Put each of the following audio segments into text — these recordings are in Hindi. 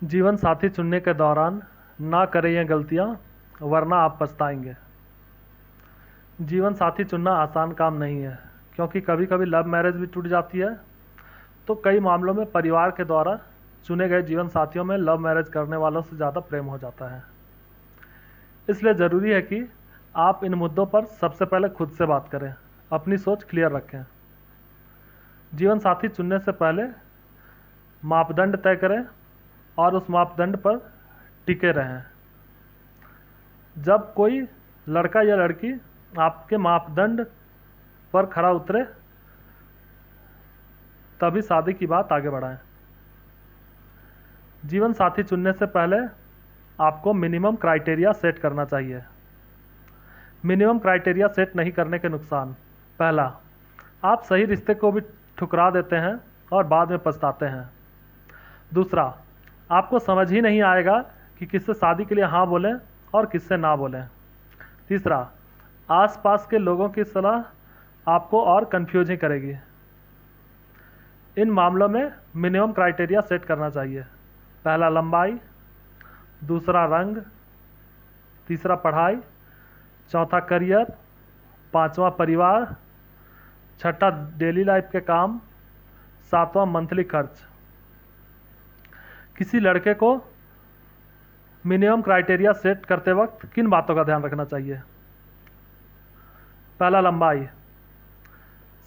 जीवन साथी चुनने के दौरान ना करें ये गलतियां, वरना आप पछताएंगे। जीवन साथी चुनना आसान काम नहीं है, क्योंकि कभी कभी लव मैरिज भी टूट जाती है। तो कई मामलों में परिवार के द्वारा चुने गए जीवन साथियों में लव मैरिज करने वालों से ज़्यादा प्रेम हो जाता है। इसलिए ज़रूरी है कि आप इन मुद्दों पर सबसे पहले खुद से बात करें, अपनी सोच क्लियर रखें। जीवन साथी चुनने से पहले मापदंड तय करें और उस मापदंड पर टिके रहें। जब कोई लड़का या लड़की आपके मापदंड पर खरा उतरे, तभी शादी की बात आगे बढ़ाएं। जीवन साथी चुनने से पहले आपको मिनिमम क्राइटेरिया सेट करना चाहिए। मिनिमम क्राइटेरिया सेट नहीं करने के नुकसान: पहला, आप सही रिश्ते को भी ठुकरा देते हैं और बाद में पछताते हैं। दूसरा, आपको समझ ही नहीं आएगा कि किससे शादी के लिए हाँ बोलें और किससे ना बोलें। तीसरा, आसपास के लोगों की सलाह आपको और कंफ्यूज ही करेगी। इन मामलों में मिनिमम क्राइटेरिया सेट करना चाहिए: पहला, लंबाई; दूसरा, रंग; तीसरा, पढ़ाई; चौथा, करियर; पांचवा, परिवार; छठा, डेली लाइफ के काम; सातवां, मंथली खर्च। किसी लड़के को मिनिमम क्राइटेरिया सेट करते वक्त किन बातों का ध्यान रखना चाहिए? पहला, लंबाई।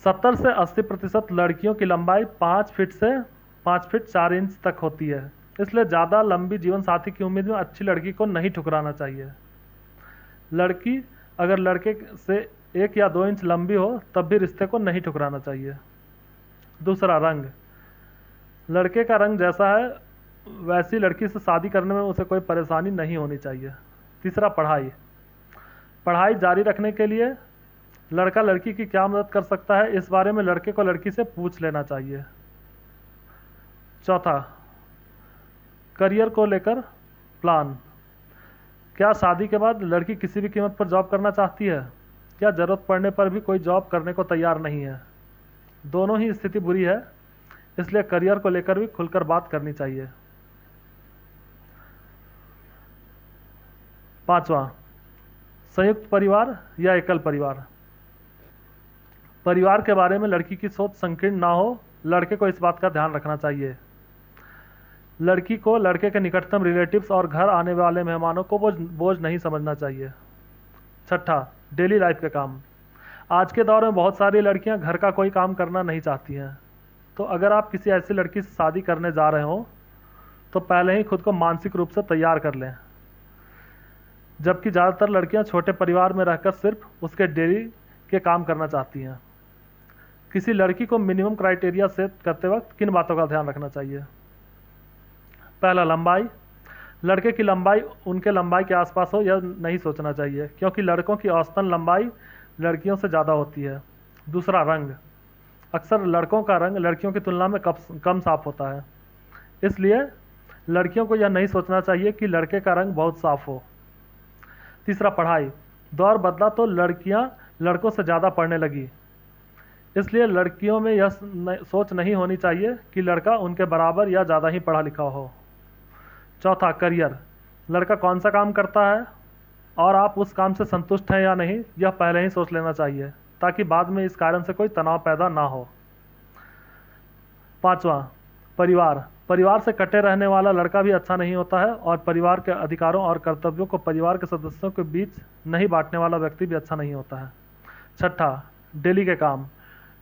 70 से 80% लड़कियों की लंबाई 5 फीट से 5 फीट 4 इंच तक होती है। इसलिए ज़्यादा लंबी जीवन साथी की उम्मीद में अच्छी लड़की को नहीं ठुकराना चाहिए। लड़की अगर लड़के से 1 या 2 इंच लंबी हो तब भी रिश्ते को नहीं ठुकराना चाहिए। दूसरा, रंग। लड़के का रंग जैसा है वैसी लड़की से शादी करने में उसे कोई परेशानी नहीं होनी चाहिए। तीसरा, पढ़ाई। पढ़ाई जारी रखने के लिए लड़का लड़की की क्या मदद कर सकता है, इस बारे में लड़के को लड़की से पूछ लेना चाहिए। चौथा, करियर को लेकर प्लान। क्या शादी के बाद लड़की किसी भी कीमत पर जॉब करना चाहती है, या ज़रूरत पड़ने पर भी कोई जॉब करने को तैयार नहीं है? दोनों ही स्थिति बुरी है, इसलिए करियर को लेकर भी खुलकर बात करनी चाहिए। पांचवा, संयुक्त परिवार या एकल परिवार। परिवार के बारे में लड़की की सोच संकीर्ण ना हो, लड़के को इस बात का ध्यान रखना चाहिए। लड़की को लड़के के निकटतम रिलेटिव्स और घर आने वाले मेहमानों को बोझ नहीं समझना चाहिए। छठा, डेली लाइफ के काम। आज के दौर में बहुत सारी लड़कियां घर का कोई काम करना नहीं चाहती हैं। तो अगर आप किसी ऐसी लड़की से शादी करने जा रहे हो तो पहले ही खुद को मानसिक रूप से तैयार कर लें। जबकि ज़्यादातर लड़कियां छोटे परिवार में रहकर सिर्फ उसके डेली के काम करना चाहती हैं। किसी लड़की को मिनिमम क्राइटेरिया सेट करते वक्त किन बातों का ध्यान रखना चाहिए? पहला, लंबाई। लड़के की लंबाई उनके लंबाई के आसपास हो यह नहीं सोचना चाहिए, क्योंकि लड़कों की औसतन लंबाई लड़कियों से ज़्यादा होती है। दूसरा, रंग। अक्सर लड़कों का रंग लड़कियों की तुलना में कम साफ होता है, इसलिए लड़कियों को यह नहीं सोचना चाहिए कि लड़के का रंग बहुत साफ हो। तीसरा, पढ़ाई। दौर बदला तो लड़कियां लड़कों से ज़्यादा पढ़ने लगी, इसलिए लड़कियों में यह सोच नहीं होनी चाहिए कि लड़का उनके बराबर या ज़्यादा ही पढ़ा लिखा हो। चौथा, करियर। लड़का कौन सा काम करता है और आप उस काम से संतुष्ट हैं या नहीं, यह पहले ही सोच लेना चाहिए, ताकि बाद में इस कारण से कोई तनाव पैदा ना हो। पांचवा, परिवार। परिवार से कटे रहने वाला लड़का भी अच्छा नहीं होता है, और परिवार के अधिकारों और कर्तव्यों को परिवार के सदस्यों के बीच नहीं बांटने वाला व्यक्ति भी अच्छा नहीं होता है। छठा, डेली के काम।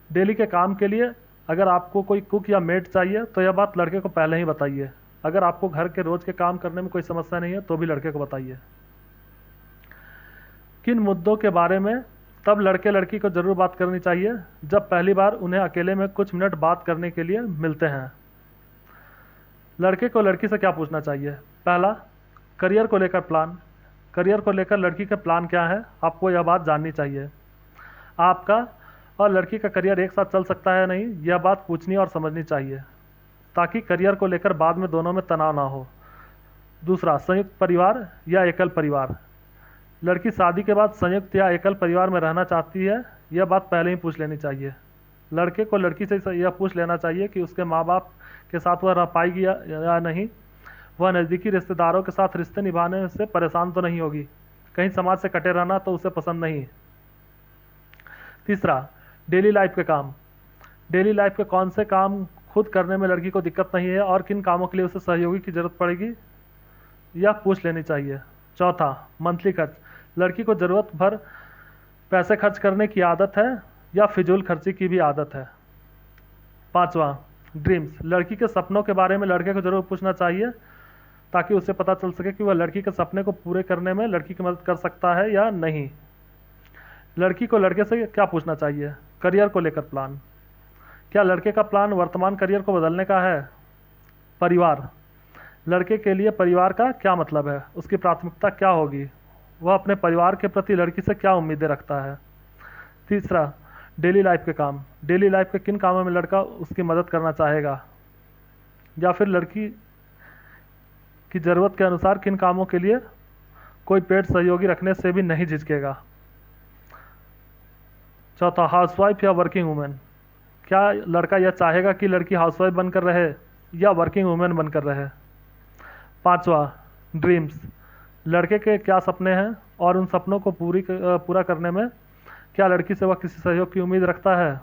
डेली के काम के लिए अगर आपको कोई कुक या मेड चाहिए तो यह बात लड़के को पहले ही बताइए। अगर आपको घर के रोज के काम करने में कोई समस्या नहीं है तो भी लड़के को बताइए। किन मुद्दों के बारे में तब लड़के लड़की को ज़रूर बात करनी चाहिए? जब पहली बार उन्हें अकेले में कुछ मिनट बात करने के लिए मिलते हैं। लड़के को लड़की से क्या पूछना चाहिए? पहला, करियर को लेकर प्लान। करियर को लेकर लड़की के प्लान क्या है, आपको यह बात जाननी चाहिए। आपका और लड़की का करियर एक साथ चल सकता है नहीं, यह बात पूछनी और समझनी चाहिए, ताकि करियर को लेकर बाद में दोनों में तनाव ना हो। दूसरा, संयुक्त परिवार या एकल परिवार। लड़की शादी के बाद संयुक्त या एकल परिवार में रहना चाहती है, यह बात पहले ही पूछ लेनी चाहिए। लड़के को लड़की से यह पूछ लेना चाहिए कि उसके माँ बाप के साथ वह रह पाएगी या नहीं। वह नज़दीकी रिश्तेदारों के साथ रिश्ते निभाने से परेशान तो नहीं होगी, कहीं समाज से कटे रहना तो उसे पसंद नहीं। तीसरा, डेली लाइफ के काम। डेली लाइफ के कौन से काम खुद करने में लड़की को दिक्कत नहीं है और किन कामों के लिए उसे सहयोगी की जरूरत पड़ेगी, यह पूछ लेनी चाहिए। चौथा, मंथली खर्च। लड़की को ज़रूरत भर पैसे खर्च करने की आदत है या फिजूल खर्ची की भी आदत है। पांचवा, ड्रीम्स। लड़की के सपनों के बारे में लड़के को जरूर पूछना चाहिए ताकि उसे पता चल सके कि वह लड़की के सपने को पूरे करने में लड़की की मदद कर सकता है या नहीं। लड़की को लड़के से क्या पूछना चाहिए? करियर को लेकर प्लान। क्या लड़के का प्लान वर्तमान करियर को बदलने का है? परिवार। लड़के के लिए परिवार का क्या मतलब है? उसकी प्राथमिकता क्या होगी? वह अपने परिवार के प्रति लड़की से क्या उम्मीदें रखता है? तीसरा, डेली लाइफ के काम। डेली लाइफ के किन कामों में लड़का उसकी मदद करना चाहेगा या फिर लड़की की ज़रूरत के अनुसार किन कामों के लिए कोई पेड सहयोगी रखने से भी नहीं झिझकेगा। चौथा, हाउसवाइफ या वर्किंग वुमेन। क्या लड़का यह चाहेगा कि लड़की हाउसवाइफ बनकर रहे या वर्किंग वुमेन बनकर रहे। पांचवा, ड्रीम्स। लड़के के क्या सपने हैं और उन सपनों को पूरा करने में क्या लड़की से वह किसी सहयोग की उम्मीद रखता है।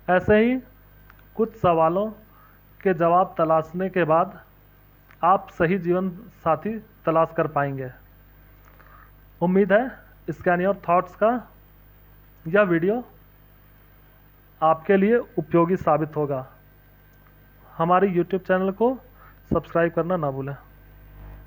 ऐसे ही कुछ सवालों के जवाब तलाशने के बाद आप सही जीवन साथी तलाश कर पाएंगे। उम्मीद है स्कैन योर थॉट्स का यह वीडियो आपके लिए उपयोगी साबित होगा। हमारे YouTube चैनल को सब्सक्राइब करना ना भूलें।